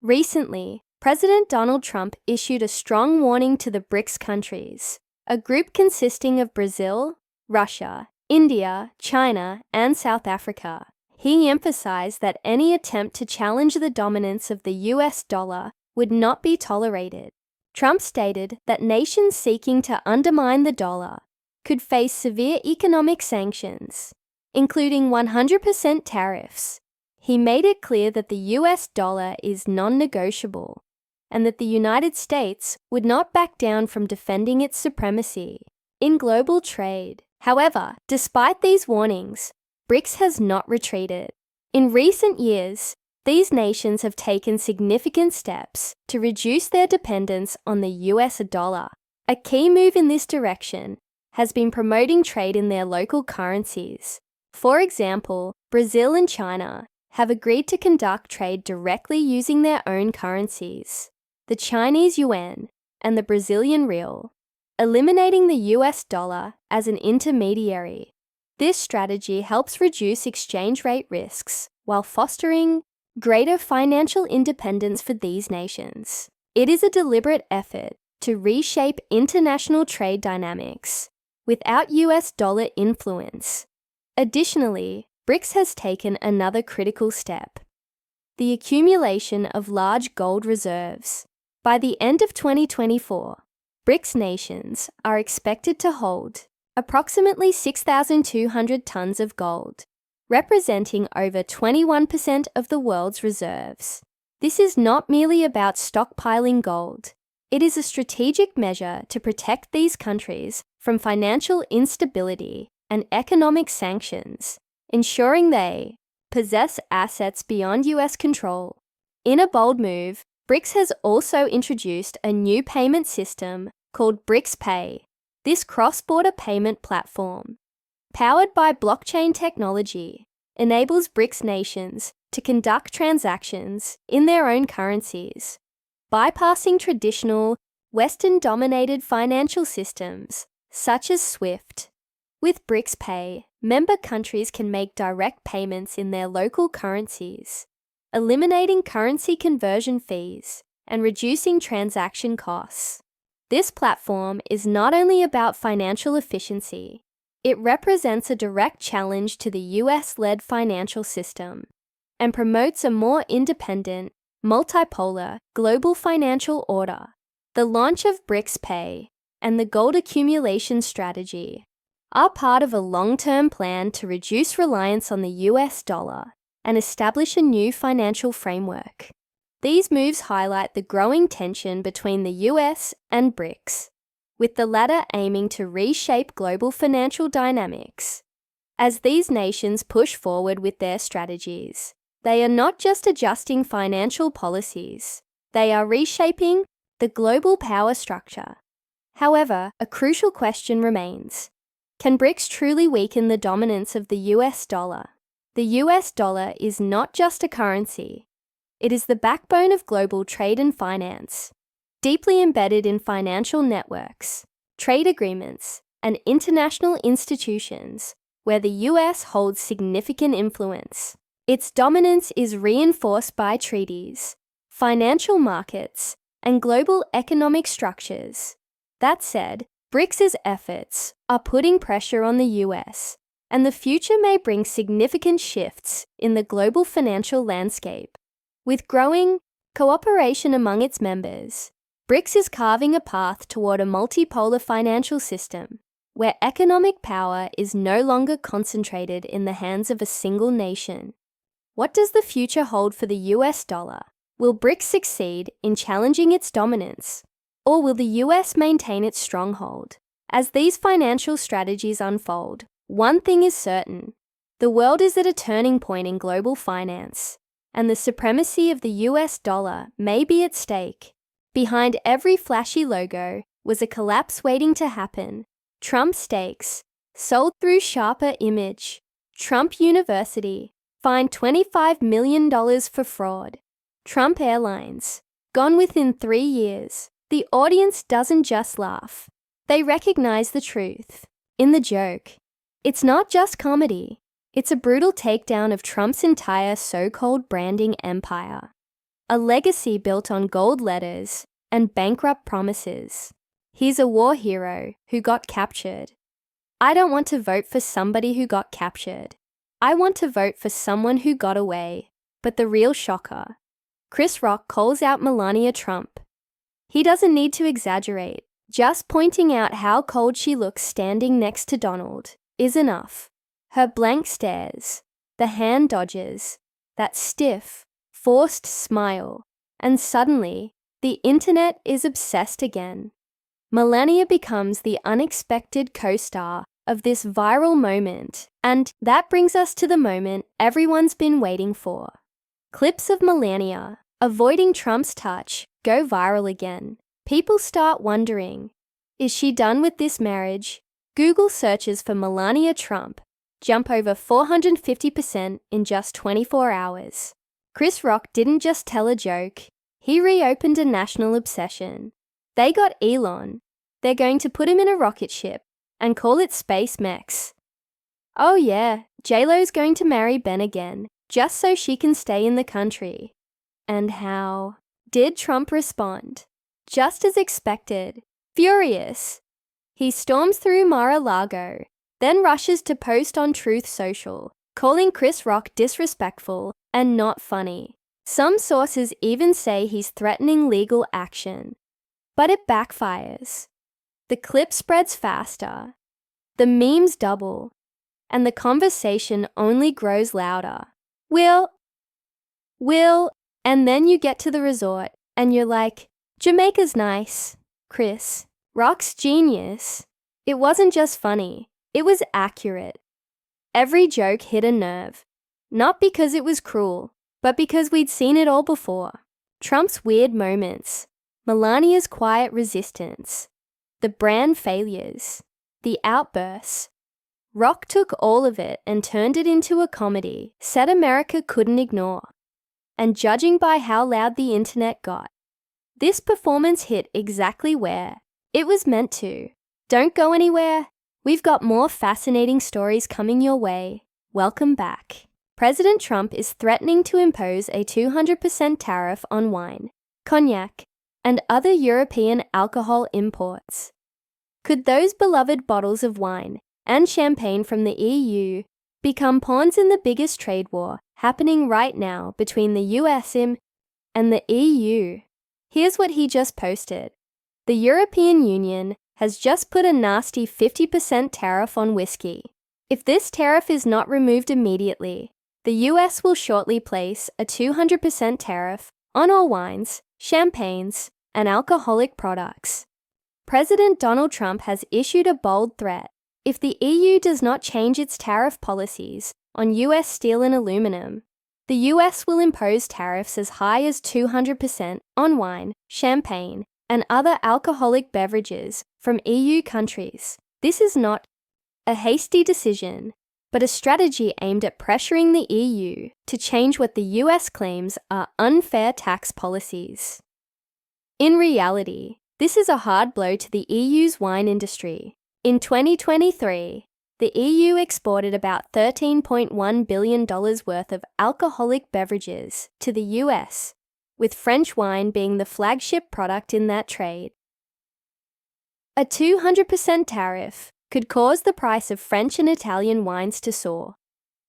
Recently, President Donald Trump issued a strong warning to the BRICS countries, a group consisting of Brazil, Russia, India, China, and South Africa. He emphasized that any attempt to challenge the dominance of the US dollar would not be tolerated. Trump stated that nations seeking to undermine the dollar could face severe economic sanctions, including 100% tariffs. He made it clear that the US dollar is non-negotiable and that the United States would not back down from defending its supremacy in global trade. However, despite these warnings, BRICS has not retreated. In recent years, these nations have taken significant steps to reduce their dependence on the US dollar. A key move in this direction has been promoting trade in their local currencies. For example, Brazil and China have agreed to conduct trade directly using their own currencies, the Chinese yuan and the Brazilian real, eliminating the US dollar as an intermediary. This strategy helps reduce exchange rate risks while fostering greater financial independence for these nations. It is a deliberate effort to reshape international trade dynamics without US dollar influence. Additionally, BRICS has taken another critical step: the accumulation of large gold reserves. By the end of 2024, BRICS nations are expected to hold approximately 6,200 tons of gold, representing over 21% of the world's reserves. This is not merely about stockpiling gold. It is a strategic measure to protect these countries from financial instability and economic sanctions, ensuring they possess assets beyond US control. In a bold move, BRICS has also introduced a new payment system called BRICS Pay. This cross-border payment platform, powered by blockchain technology, enables BRICS nations to conduct transactions in their own currencies, bypassing traditional Western-dominated financial systems such as SWIFT. With BRICS Pay, member countries can make direct payments in their local currencies, eliminating currency conversion fees and reducing transaction costs. This platform is not only about financial efficiency, it represents a direct challenge to the US-led financial system and promotes a more independent, multipolar, global financial order. The launch of BRICS Pay and the gold accumulation strategy are part of a long-term plan to reduce reliance on the US dollar and establish a new financial framework. These moves highlight the growing tension between the US and BRICS, with the latter aiming to reshape global financial dynamics. As these nations push forward with their strategies, they are not just adjusting financial policies, they are reshaping the global power structure. However, a crucial question remains: can BRICS truly weaken the dominance of the US dollar? The US dollar is not just a currency. It is the backbone of global trade and finance, deeply embedded in financial networks, trade agreements, and international institutions where the US holds significant influence. Its dominance is reinforced by treaties, financial markets, and global economic structures. That said, BRICS' efforts are putting pressure on the US, and the future may bring significant shifts in the global financial landscape. With growing cooperation among its members, BRICS is carving a path toward a multipolar financial system where economic power is no longer concentrated in the hands of a single nation. What does the future hold for the US dollar? Will BRICS succeed in challenging its dominance, or will the US maintain its stronghold? As these financial strategies unfold, one thing is certain: the world is at a turning point in global finance, and the supremacy of the US dollar may be at stake. Behind every flashy logo was a collapse waiting to happen. Trump Steaks, sold through sharper image. Trump University, fined $25 million for fraud. Trump Airlines, gone within 3 years. The audience doesn't just laugh. They recognize the truth in the joke. It's not just comedy. It's a brutal takedown of Trump's entire so-called branding empire. a legacy built on gold letters and bankrupt promises. He's a war hero who got captured. I don't want to vote for somebody who got captured. I want to vote for someone who got away. But the real shocker, Chris Rock calls out Melania Trump. He doesn't need to exaggerate. Just pointing out how cold she looks standing next to Donald is enough. Her blank stares, the hand dodges, that stiff, forced smile, and suddenly, the internet is obsessed again. Melania becomes the unexpected co-star of this viral moment, and that brings us to the moment everyone's been waiting for. Clips of Melania avoiding Trump's touch go viral again. People start wondering, is she done with this marriage? Google searches for Melania Trump jump over 450% in just 24 hours. Chris Rock didn't just tell a joke, he reopened a national obsession. They got Elon. They're going to put him in a rocket ship and call it Space Mex. Oh yeah, J-Lo's going to marry Ben again, just so she can stay in the country. And how did Trump respond? Just as expected, furious. He storms through Mar-a-Lago, then rushes to post on Truth Social, calling Chris Rock disrespectful and not funny. Some sources even say he's threatening legal action. But it backfires. The clip spreads faster, the memes double, and the conversation only grows louder. Will, and then you get to the resort, and you're like, Jamaica's nice, Chris. Rock's genius. It wasn't just funny, it was accurate. Every joke hit a nerve. Not because it was cruel, but because we'd seen it all before. Trump's weird moments, Melania's quiet resistance, the brand failures, the outbursts. Rock took all of it and turned it into a comedy said America couldn't ignore. And judging by how loud the internet got, this performance hit exactly where it was meant to. Don't go anywhere. We've got more fascinating stories coming your way. Welcome back. President Trump is threatening to impose a 200% tariff on wine, cognac, and other European alcohol imports. Could those beloved bottles of wine and champagne from the EU become pawns in the biggest trade war happening right now between the US and the EU? Here's what he just posted. The European Union has just put a nasty 50% tariff on whiskey. If this tariff is not removed immediately, the US will shortly place a 200% tariff on all wines, champagnes, and alcoholic products. President Donald Trump has issued a bold threat. If the EU does not change its tariff policies on US steel and aluminum, the US will impose tariffs as high as 200% on wine, champagne, and other alcoholic beverages from EU countries. This is not a hasty decision, but a strategy aimed at pressuring the EU to change what the US claims are unfair tax policies. In reality, this is a hard blow to the EU's wine industry. In 2023, the EU exported about $13.1 billion worth of alcoholic beverages to the US, with French wine being the flagship product in that trade. A 200% tariff could cause the price of French and Italian wines to soar,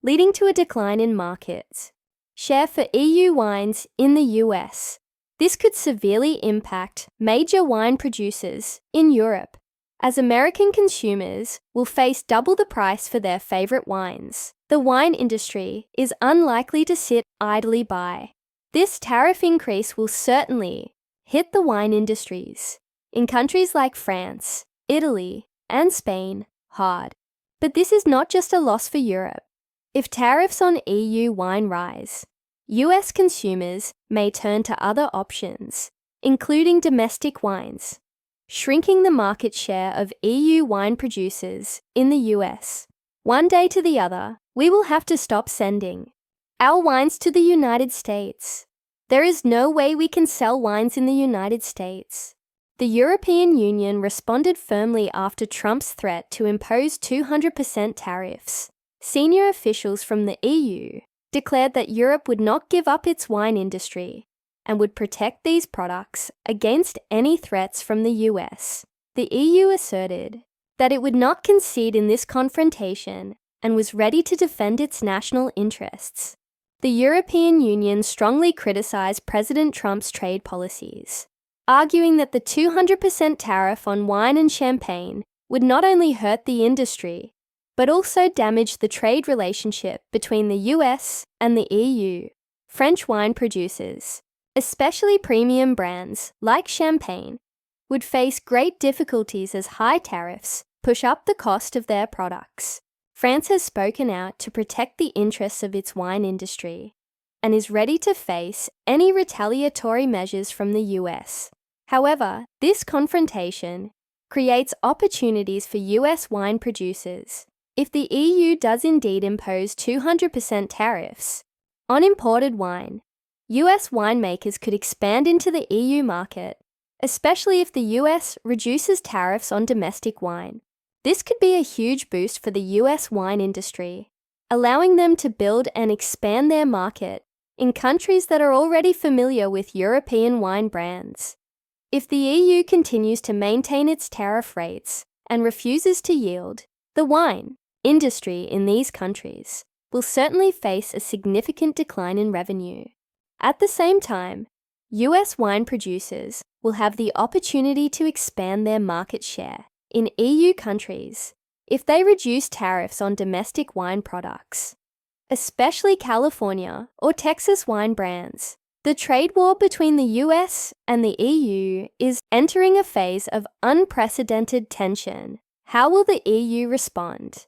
leading to a decline in market share for EU wines in the US. This could severely impact major wine producers in Europe, as American consumers will face double the price for their favorite wines. The wine industry is unlikely to sit idly by. This tariff increase will certainly hit the wine industries in countries like France, Italy, and Spain hard. But this is not just a loss for Europe. If tariffs on EU wine rise, US consumers may turn to other options, including domestic wines, shrinking the market share of EU wine producers in the US. One day to the other, we will have to stop sending our wines to the United States. There is no way we can sell wines in the United States. The European Union responded firmly after Trump's threat to impose 200% tariffs. Senior officials from the EU declared that Europe would not give up its wine industry and would protect these products against any threats from the US. The EU asserted that it would not concede in this confrontation and was ready to defend its national interests. The European Union strongly criticized President Trump's trade policies, arguing that the 200% tariff on wine and champagne would not only hurt the industry, but also damage the trade relationship between the US and the EU. French wine producers, especially premium brands like champagne, would face great difficulties as high tariffs push up the cost of their products. France has spoken out to protect the interests of its wine industry and is ready to face any retaliatory measures from the US. However, this confrontation creates opportunities for US wine producers. If the EU does indeed impose 200% tariffs on imported wine, US winemakers could expand into the EU market, especially if the US reduces tariffs on domestic wine. This could be a huge boost for the US wine industry, allowing them to build and expand their market in countries that are already familiar with European wine brands. If the EU continues to maintain its tariff rates and refuses to yield, the wine industry in these countries will certainly face a significant decline in revenue. At the same time, US wine producers will have the opportunity to expand their market share in EU countries if they reduce tariffs on domestic wine products, especially California or Texas wine brands. The trade war between the US and the EU is entering a phase of unprecedented tension. How will the EU respond?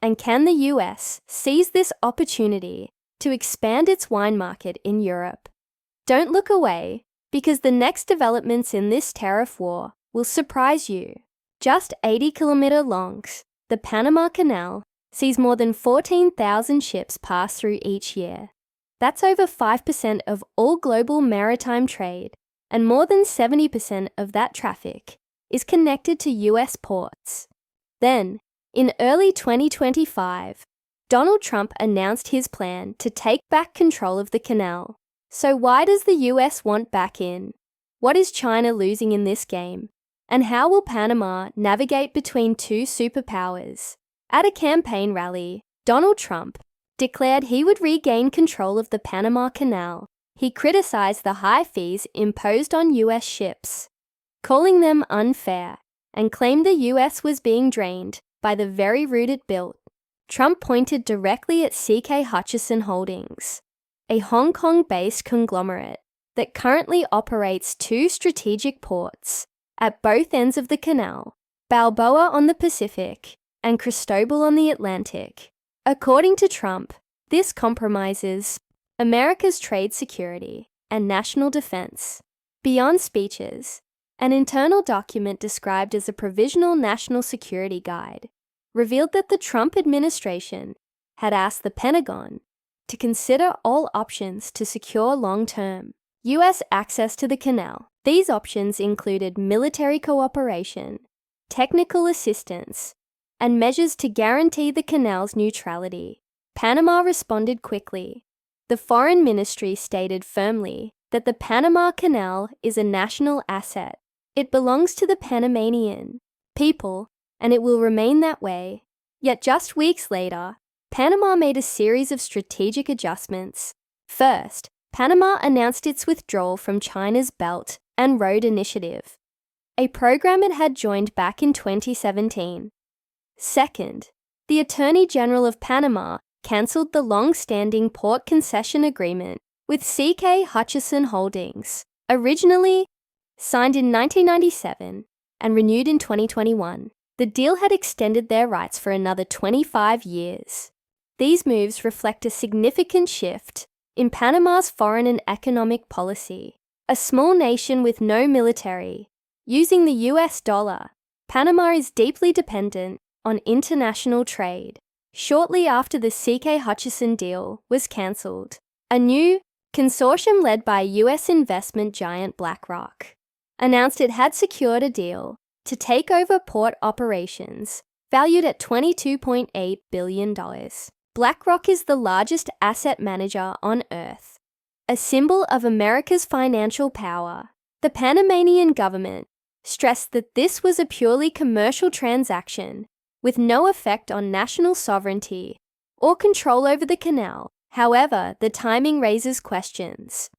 And can the US seize this opportunity to expand its wine market in Europe? Don't look away, because the next developments in this tariff war will surprise you. Just 80 kilometer long, the Panama Canal sees more than 14,000 ships pass through each year. That's over 5% of all global maritime trade, and more than 70% of that traffic is connected to US ports. Then, in early 2025, Donald Trump announced his plan to take back control of the canal. So why does the US want back in? What is China losing in this game? And how will Panama navigate between two superpowers? At a campaign rally, Donald Trump declared he would regain control of the Panama Canal. He criticized the high fees imposed on US ships, calling them unfair, and claimed the US was being drained by the very route it built. Trump pointed directly at CK Hutchison Holdings, a Hong Kong-based conglomerate that currently operates two strategic ports at both ends of the canal, Balboa on the Pacific and Cristobal on the Atlantic. According to Trump, this compromises America's trade security and national defense. Beyond speeches, an internal document described as a Provisional National Security Guide revealed that the Trump administration had asked the Pentagon to consider all options to secure long-term US access to the canal. These options included military cooperation, technical assistance, and measures to guarantee the canal's neutrality. Panama responded quickly. The Foreign Ministry stated firmly that the Panama Canal is a national asset. It belongs to the Panamanian people, and it will remain that way. Yet just weeks later, Panama made a series of strategic adjustments. First, Panama announced its withdrawal from China's Belt and Road Initiative, a program it had joined back in 2017. Second, the Attorney General of Panama cancelled the long-standing port concession agreement with CK Hutchison Holdings, originally signed in 1997 and renewed in 2021. The deal had extended their rights for another 25 years. These moves reflect a significant shift in Panama's foreign and economic policy. A small nation with no military, using the US dollar, Panama is deeply dependent on international trade. Shortly after the CK Hutchison deal was cancelled, a new consortium led by US investment giant BlackRock announced it had secured a deal to take over port operations valued at $22.8 billion. BlackRock is the largest asset manager on Earth, a symbol of America's financial power. The Panamanian government stressed that this was a purely commercial transaction with no effect on national sovereignty or control over the canal. However, the timing raises questions.